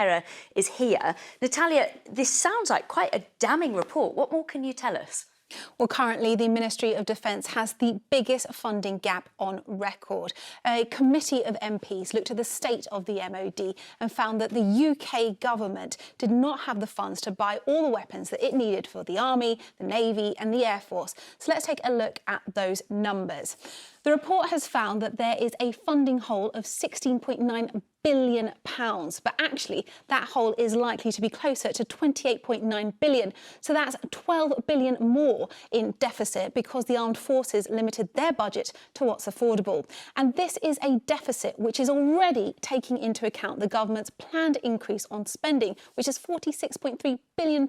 Jorquera is here. Natalia, this sounds like quite a damning report. What more can you tell us? Well, currently, the Ministry of Defence has the biggest funding gap on record. A committee of MPs looked at the state of the MOD and found that the UK government did not have the funds to buy all the weapons that it needed for the Army, the Navy and the Air Force. So let's take a look at those numbers. The report has found that there is a funding hole of £16.9 billion, but actually that hole is likely to be closer to £28.9 billion. So that's £12 billion more in deficit because the armed forces limited their budget to what's affordable. And this is a deficit which is already taking into account the government's planned increase on spending, which is £46.3 billion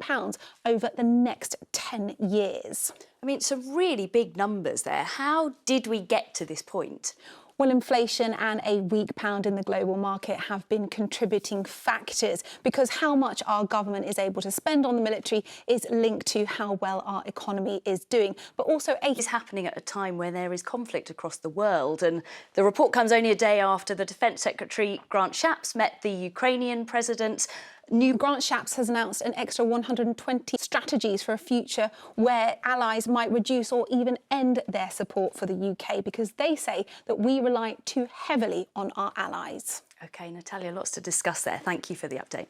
over the next 10 years. I mean, some really big numbers there. How did we get to this point? Well, inflation and a weak pound in the global market have been contributing factors because how much our government is able to spend on the military is linked to how well our economy is doing. But also is happening at a time when there is conflict across the world, and the report comes only a day after the Defence Secretary Grant Shapps met the Ukrainian president. Grant Shapps has announced an extra 120 strategies for a future where allies might reduce or even end their support for the UK because they say that we rely too heavily on our allies. OK, Natalia, lots to discuss there. Thank you for the update.